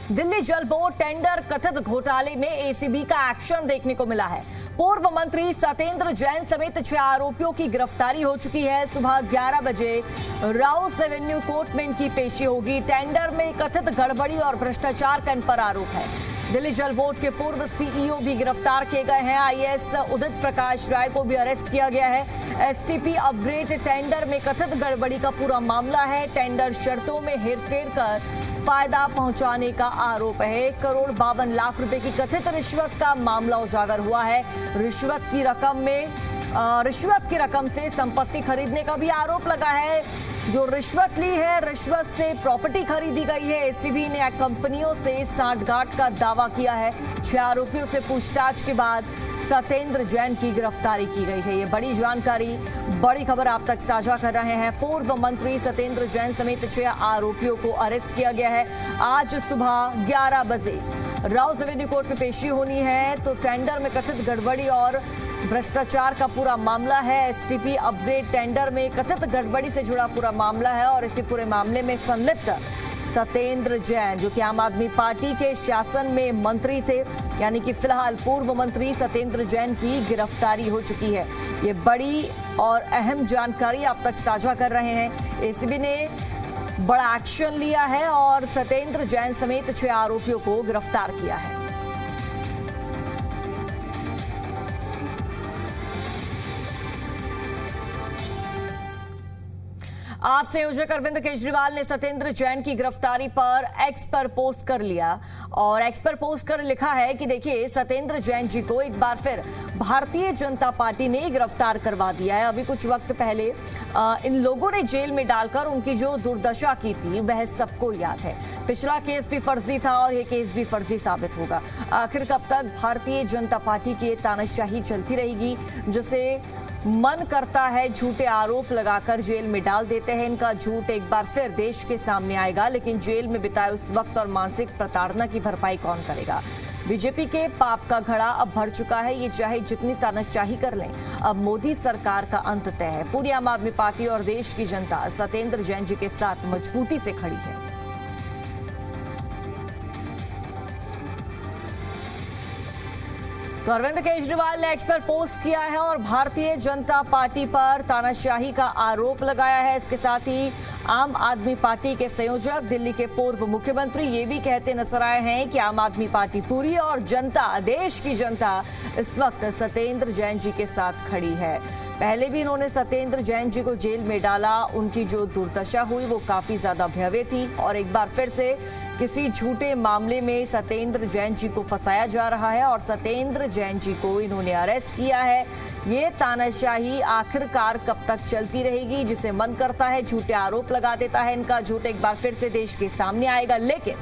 दिल्ली जल board tender कथित घोटाले में एसीबी का एक्शन देखने को मिला है। पूर्व मंत्री सत्येंद्र जैन समेत 6 आरोपियों की गिरफ्तारी हो चुकी है। सुबह 11 बजे राउस एवेन्यू कोर्ट में इनकी पेशी होगी। टेंडर में कथित गड़बड़ी और भ्रष्टाचार का इन पर आरोप है। दिल्ली जल बोर्ड के पूर्व सीईओ भी गिरफ्तार किए गए हैं। आईएएस उदित प्रकाश राय को भी अरेस्ट किया गया है। एसटीपी अपग्रेड टेंडर में कथित गड़बड़ी का पूरा मामला है। टेंडर शर्तों में हेरफेर कर फायदा पहुंचाने का आरोप है। 1,52,00,000 रुपए की कथित रिश्वत का मामला उजागर हुआ है। रिश्वत की रकम से संपत्ति खरीदने का भी आरोप लगा है। जो रिश्वत ली है, रिश्वत से प्रॉपर्टी खरीदी गई है। एसीबी ने कंपनियों से सांठगांठ का दावा किया है। 6 आरोपियों से पूछताछ के बाद सत्येंद्र जैन की गिरफ्तारी की गई है। ये बड़ी जानकारी, बड़ी खबर आप तक साझा कर रहे हैं। पूर्व मंत्री सत्येंद्र जैन समेत 6 आरोपियों को अरेस्ट किया गया है। आज सुबह 11 बजे राउस एवेन्यू कोर्ट में पेशी होनी है। तो टेंडर में कथित गड़बड़ी और भ्रष्टाचार का पूरा मामला है। एसटीपी अपग्रेड टेंडर में कथित गड़बड़ी से जुड़ा पूरा मामला है और इसी पूरे मामले में संलिप्त सत्येंद्र जैन, जो कि आम आदमी पार्टी के शासन में मंत्री थे, यानी कि फिलहाल पूर्व मंत्री सत्येंद्र जैन की गिरफ्तारी हो चुकी है। ये बड़ी और अहम जानकारी आप तक साझा कर रहे हैं। एसीबी ने बड़ा एक्शन लिया है और सत्येंद्र जैन समेत 6 आरोपियों को गिरफ्तार किया है। आप संयोजक अरविंद केजरीवाल ने सत्येंद्र जैन की गिरफ्तारी पर एक्स पर पोस्ट कर लिया और एक्स पर पोस्ट कर लिखा है कि देखिए, सत्येंद्र जैन जी को एक बार फिर भारतीय जनता पार्टी ने गिरफ्तार करवा दिया है। अभी कुछ वक्त पहले इन लोगों ने जेल में डालकर उनकी जो दुर्दशा की थी वह सबको याद है। पिछला केस भी फर्जी था और ये केस भी फर्जी साबित होगा। आखिर कब तक भारतीय जनता पार्टी की तानाशाही चलती रहेगी, जिसे मन करता है झूठे आरोप लगाकर जेल में डाल देते हैं। इनका झूठ एक बार फिर देश के सामने आएगा, लेकिन जेल में बिताए उस वक्त और मानसिक प्रताड़ना की भरपाई कौन करेगा। बीजेपी के पाप का घड़ा अब भर चुका है। ये चाहे जितनी तानाशाही कर लें, अब मोदी सरकार का अंत तय है। पूरी आम आदमी पार्टी और देश की जनता सत्येंद्र जैन जी के साथ मजबूती से खड़ी है। तो अरविंद केजरीवाल ने एक्स पर पोस्ट किया है और भारतीय जनता पार्टी पर तानाशाही का आरोप लगाया है। इसके साथ ही आम आदमी पार्टी के संयोजक, दिल्ली के पूर्व मुख्यमंत्री ये भी कहते नजर आए हैं कि आम आदमी पार्टी पूरी और जनता, देश की जनता इस वक्त सत्येंद्र जैन जी के साथ खड़ी है। पहले भी इन्होंने सत्येंद्र जैन जी को जेल में डाला। उनकी जो दुर्दशा हुई वो काफी ज्यादा भयावह थी और एक बार फिर से किसी झूठे मामले में सत्येंद्र जैन जी को फंसाया जा रहा है और सत्येंद्र जैन जी को इन्होंने अरेस्ट किया है। ये तानाशाही आखिरकार कब तक चलती रहेगी, जिसे मन करता है झूठे आरोप लगा देता है। इनका झूठ एक बार फिर से देश के सामने आएगा, लेकिन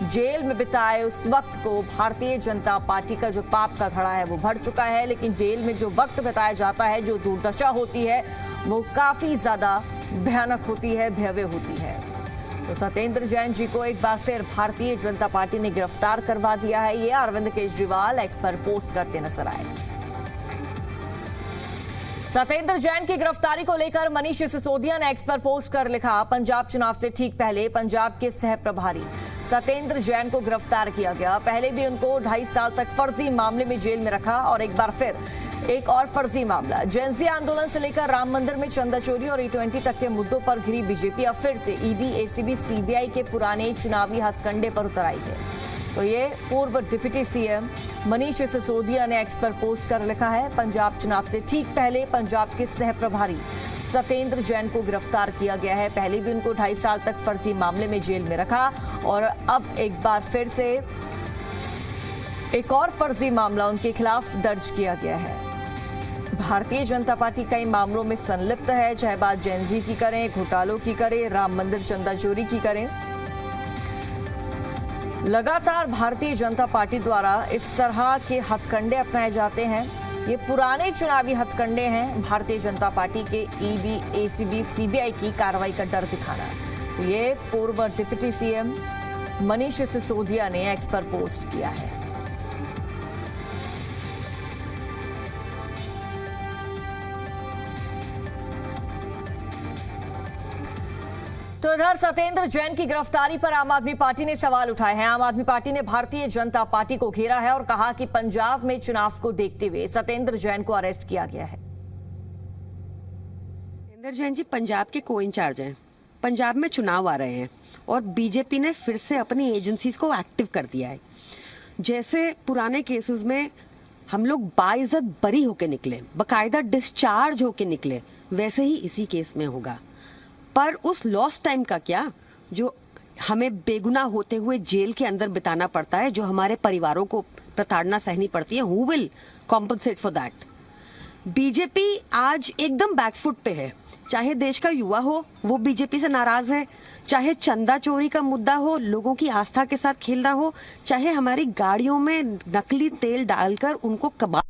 जेल में बिताए उस वक्त को भारतीय जनता पार्टी का जो पाप का घड़ा है वो भर चुका है। लेकिन जेल में जो वक्त बिताया जाता है, जो दुर्दशा होती है, वो काफी ज्यादा भयानक होती है, भयावह होती है। तो सत्येंद्र जैन जी को एक बार फिर भारतीय जनता पार्टी ने गिरफ्तार करवा दिया है। ये अरविंद केजरीवाल एक्स पर पोस्ट करते नजर आए। सत्येंद्र जैन की गिरफ्तारी को लेकर मनीष सिसोदिया ने एक्स पर पोस्ट कर लिखा, पंजाब चुनाव से ठीक पहले पंजाब के सह प्रभारी सत्येंद्र जैन को गिरफ्तार किया गया। पहले भी उनको 2.5 साल तक फर्जी मामले में जेल में रखा और एक बार फिर एक और फर्जी मामला। जेएनजी आंदोलन से लेकर राम मंदिर में चंदा चोरी और E20 तक के मुद्दों पर घिरी बीजेपी अब फिर से ईडी, एसीबी, सीबीआई के पुराने चुनावी हथकंडे पर उतर आई है। तो ये पूर्व डिप्टी सीएम मनीष सिसोदिया ने एक्स पर पोस्ट कर लिखा है, पंजाब चुनाव से ठीक पहले पंजाब के सह प्रभारी सत्येंद्र जैन को गिरफ्तार किया गया है। पहले भी उनको 2.5 साल तक फर्जी मामले में जेल में रखा और अब एक बार फिर से एक और फर्जी मामला उनके खिलाफ दर्ज किया गया है। भारतीय जनता पार्टी कई मामलों में संलिप्त है, चाहे बात जेएनजी की करें, घोटालों की करें, राम मंदिर चंदा चोरी की करें। लगातार भारतीय जनता पार्टी द्वारा इस तरह के हथकंडे अपनाए जाते हैं। ये पुराने चुनावी हथकंडे हैं भारतीय जनता पार्टी के ईडी, एसीबी, सीबीआई की कार्रवाई का डर दिखाना। तो ये पूर्व डिप्टी सीएम मनीष सिसोदिया ने एक्स पर पोस्ट किया है। तो तो इधर सत्येंद्र जैन की गिरफ्तारी पर आम आदमी पार्टी ने सवाल उठाए हैं। आम आदमी पार्टी ने भारतीय जनता पार्टी को घेरा है और कहा कि पंजाब में चुनाव को देखते हुए सत्येंद्र जैन को अरेस्ट किया गया है। सत्येंद्र जैन जी पंजाब के को इंचार्ज हैं। पंजाब में चुनाव आ रहे हैं और बीजेपी ने फिर से अपनी एजेंसीज को एक्टिव कर दिया है। जैसे पुराने केसेस में हम लोग बाइज्जत बरी होके निकले, बकायदा डिस्चार्ज होके निकले, वैसे ही इसी केस में होगा। पर उस लॉस्ट टाइम का क्या, जो हमें बेगुनाह होते हुए जेल के अंदर बिताना पड़ता है, जो हमारे परिवारों को प्रताड़ना सहनी पड़ती है, who will compensate for that? BJP आज एकदम बैकफुट पे है। चाहे देश का युवा हो, वो बीजेपी से नाराज है, चाहे चंदा चोरी का मुद्दा हो, लोगों की आस्था के साथ खेलना हो, चाहे हमारी गाड़ियों में नकली तेल डालकर उनको कबाड़।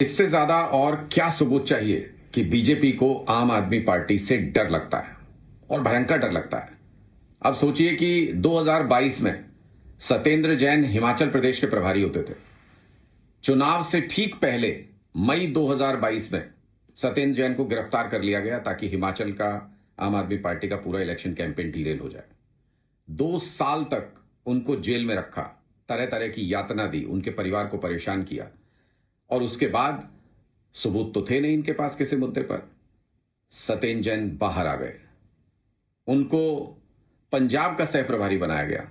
इससे ज्यादा और क्या सबूत चाहिए कि बीजेपी को आम आदमी पार्टी से डर लगता है, और भयंकर डर लगता है। अब सोचिए कि 2022 में सत्येंद्र जैन हिमाचल प्रदेश के प्रभारी होते थे। चुनाव से ठीक पहले मई 2022 में सत्येंद्र जैन को गिरफ्तार कर लिया गया ताकि हिमाचल का आम आदमी पार्टी का पूरा इलेक्शन कैंपेन डीरेल हो जाए। 2 साल तक उनको जेल में रखा, तरह तरह की यातना दी, उनके परिवार को परेशान किया, और उसके बाद सबूत तो थे नहीं इनके पास किसी मुद्दे पर। सत्येंद्र जैन बाहर आ गए, उनको पंजाब का सह प्रभारी बनाया गया।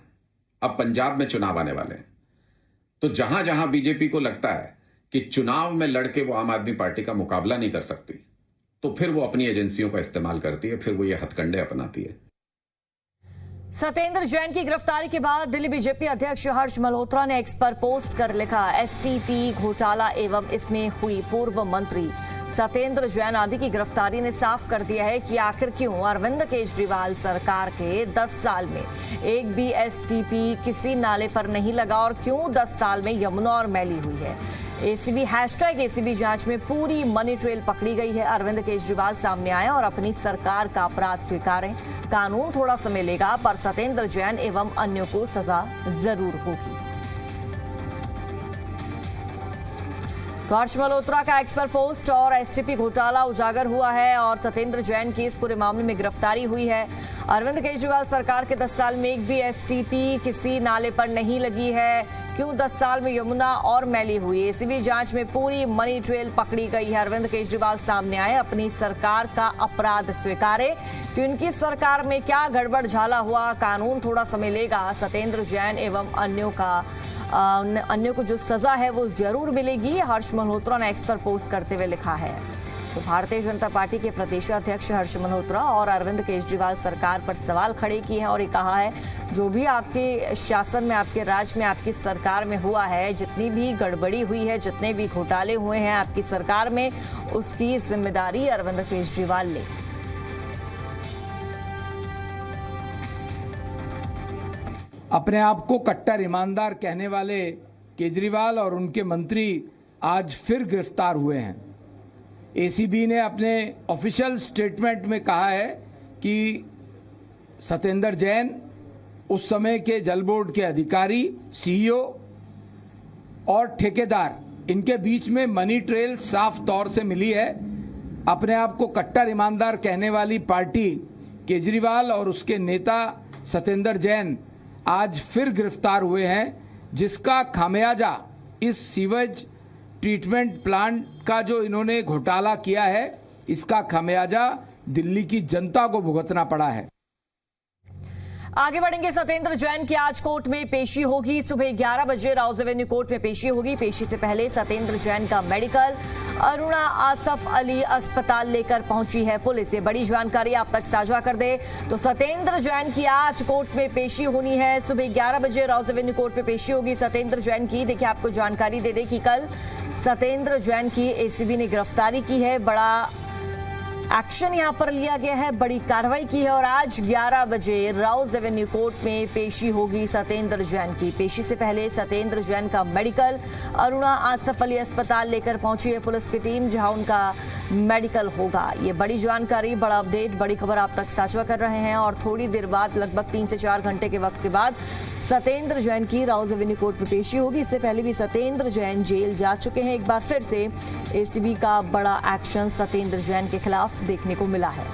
अब पंजाब में चुनाव आने वाले हैं, तो जहां जहां बीजेपी को लगता है कि चुनाव में लड़के वो आम आदमी पार्टी का मुकाबला नहीं कर सकती, तो फिर वो अपनी एजेंसियों का इस्तेमाल करती है, फिर वो ये हथकंडे अपनाती है। सत्येंद्र जैन की गिरफ्तारी के बाद दिल्ली बीजेपी अध्यक्ष हर्ष मल्होत्रा ने एक्स पर पोस्ट कर लिखा, एसटीपी घोटाला एवं इसमें हुई पूर्व मंत्री सत्येंद्र जैन आदि की गिरफ्तारी ने साफ कर दिया है कि आखिर क्यों अरविंद केजरीवाल सरकार के 10 साल में एक भी एसटीपी किसी नाले पर नहीं लगा, और क्यों 10 साल में यमुना और मैली हुई है। एसीबी #एसीबी जांच में पूरी मनी ट्रेल पकड़ी गई है। अरविंद केजरीवाल सामने आए और अपनी सरकार का अपराध स्वीकारें। कानून थोड़ा समय लेगा, पर सत्येंद्र जैन एवं अन्यों को सजा जरूर होगी। हर्ष मल्होत्रा का एक्स पर पोस्ट और एसटीपी घोटाला उजागर हुआ है और सत्येंद्र जैन की इस पूरे मामले में गिरफ्तारी हुई है। अरविंद केजरीवाल सरकार के 10 साल में एक भी एसटीपी किसी नाले पर नहीं लगी है, क्यों 10 साल में यमुना और मैली हुई। एसीबी जांच में पूरी मनी ट्रेल पकड़ी गई है। अरविंद केजरीवाल सामने आए, अपनी सरकार का अपराध स्वीकारे कि उनकी सरकार में क्या गड़बड़ झाला हुआ। कानून थोड़ा समय लेगा। सत्येंद्र जैन एवं अन्यों को जो सजा है वो जरूर मिलेगी, हर्ष मल्होत्रा ने एक्स पर पोस्ट करते हुए लिखा है। तो भारतीय जनता पार्टी के प्रदेशाध्यक्ष हर्ष मल्होत्रा और अरविंद केजरीवाल सरकार पर सवाल खड़े किए हैं और ये कहा है, जो भी आपके शासन में, आपके राज में, आपकी सरकार में हुआ है, जितनी भी गड़बड़ी हुई है, जितने भी घोटाले हुए हैं आपकी सरकार में, उसकी जिम्मेदारी अरविंद केजरीवाल ले। अपने आप को कट्टर ईमानदार कहने वाले केजरीवाल और उनके मंत्री आज फिर गिरफ्तार हुए हैं। एसीबी ने अपने ऑफिशियल स्टेटमेंट में कहा है कि सत्येंद्र जैन, उस समय के जल बोर्ड के अधिकारी, सीईओ और ठेकेदार, इनके बीच में मनी ट्रेल साफ तौर से मिली है। अपने आप को कट्टर ईमानदार कहने वाली पार्टी केजरीवाल और उसके नेता सत्येंद्र जैन आज फिर गिरफ्तार हुए हैं, जिसका खामियाजा इस सीवेज ट्रीटमेंट प्लांट का जो इन्होंने घोटाला किया है, इसका खामियाजा दिल्ली की जनता को भुगतना पड़ा है। आगे बढ़ेंगे। सत्येंद्र जैन की आज कोर्ट में पेशी होगी। सुबह 11 बजे राउज एवेन्यू कोर्ट में पेशी होगी। पेशी से पहले सत्येंद्र जैन का मेडिकल अरुणा आसफ अली अस्पताल लेकर पहुंची है पुलिस। ये बड़ी जानकारी आप तक साझा कर दे तो सत्येंद्र जैन की आज कोर्ट में पेशी होनी है। सुबह 11 बजे राउज एवेन्यू कोर्ट में पेशी होगी सत्येंद्र जैन की। देखिए, आपको जानकारी दे दे कि कल सत्येंद्र जैन की एसीबी ने गिरफ्तारी की है। बड़ा एक्शन यहां पर लिया गया है, बड़ी कार्रवाई की है और आज 11 बजे राउज एवेन्यू कोर्ट में पेशी होगी सत्येंद्र जैन की। पेशी से पहले सत्येंद्र जैन का मेडिकल अरुणा आसफ अली अस्पताल लेकर पहुंची है पुलिस की टीम, जहां उनका मेडिकल होगा। ये बड़ी जानकारी, बड़ा अपडेट, बड़ी खबर आप तक साझा कर रहे हैं और थोड़ी देर बाद, लगभग 3 से 4 घंटे के वक्त के बाद सत्येंद्र जैन की राउज एवेन्यू कोर्ट में पेशी होगी। इससे पहले भी सत्येंद्र जैन जेल जा चुके हैं। एक बार फिर से एसीबी का बड़ा एक्शन सत्येंद्र जैन के खिलाफ देखने को मिला है।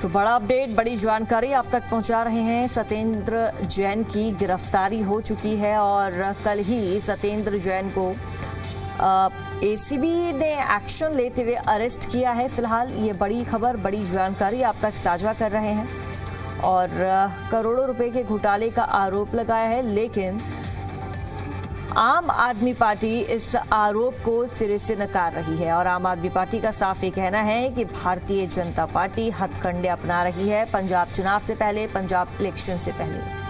तो बड़ा अपडेट, बड़ी जानकारी आप तक पहुंचा रहे हैं। सत्येंद्र जैन की गिरफ्तारी हो चुकी है और कल ही सत्येंद्र जैन को एसीबी ने एक्शन लेते हुए अरेस्ट किया है। फिलहाल ये बड़ी खबर, बड़ी जानकारी आप तक साझा कर रहे हैं और करोड़ों रुपए के घोटाले का आरोप लगाया है, लेकिन आम आदमी पार्टी इस आरोप को सिरे से नकार रही है और आम आदमी पार्टी का साफ ये कहना है कि भारतीय जनता पार्टी हथकंडे अपना रही है पंजाब चुनाव से पहले, पंजाब इलेक्शन से पहले।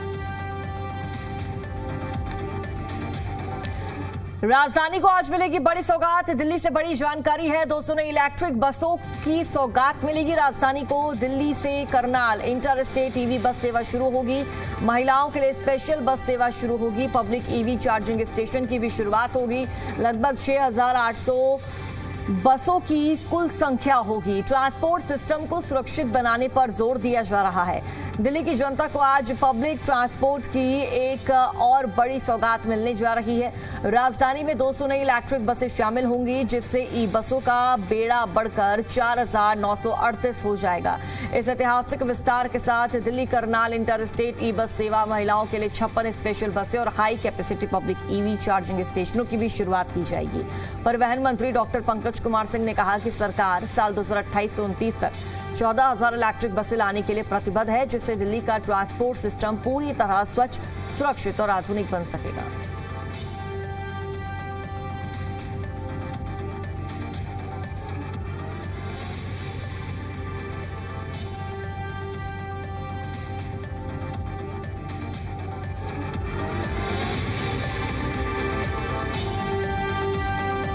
राजधानी को आज मिलेगी बड़ी सौगात, दिल्ली से बड़ी जानकारी है। 200 नई इलेक्ट्रिक बसों की सौगात मिलेगी राजधानी को। दिल्ली से करनाल इंटर स्टेट ईवी बस सेवा शुरू होगी। महिलाओं के लिए स्पेशल बस सेवा शुरू होगी। पब्लिक ईवी चार्जिंग स्टेशन की भी शुरुआत होगी। लगभग 6,800 बसों की कुल संख्या होगी। ट्रांसपोर्ट सिस्टम को सुरक्षित बनाने पर जोर दिया जा रहा है। दिल्ली की जनता को आज पब्लिक ट्रांसपोर्ट की एक और बड़ी सौगात मिलने जा रही है। राजधानी में 200 नई इलेक्ट्रिक बसें शामिल होंगी, जिससे ई बसों का बेड़ा बढ़कर 4,938 हो जाएगा। इस ऐतिहासिक विस्तार के साथ दिल्ली करनाल इंटर स्टेट ई बस सेवा, महिलाओं के लिए 56 स्पेशल बसें और high capacity public EV charging स्टेशनों की भी शुरुआत की जाएगी। परिवहन मंत्री डॉक्टर पंकज कुमार सिंह ने कहा कि सरकार साल 2028 से 29 तक 14,000 इलेक्ट्रिक बसें लाने के लिए प्रतिबद्ध है, जिससे दिल्ली का ट्रांसपोर्ट सिस्टम पूरी तरह स्वच्छ, सुरक्षित और आधुनिक बन सकेगा।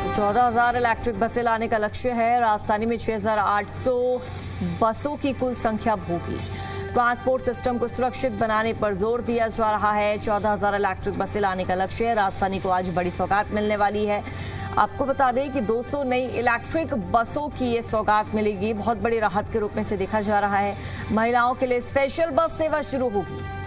तो 14,000 इलेक्ट्रिक बसें लाने का लक्ष्य है। राजधानी में 6,800 बसों की कुल संख्या होगी। ट्रांसपोर्ट सिस्टम को सुरक्षित बनाने पर जोर दिया जा रहा है। 14,000 इलेक्ट्रिक बसें लाने का लक्ष्य है। राजधानी को आज बड़ी सौगात मिलने वाली है। आपको बता दें कि 200 नई इलेक्ट्रिक बसों की ये सौगात मिलेगी। बहुत बड़ी राहत के रूप में से देखा जा रहा है। महिलाओं के लिए स्पेशल बस सेवा शुरू होगी।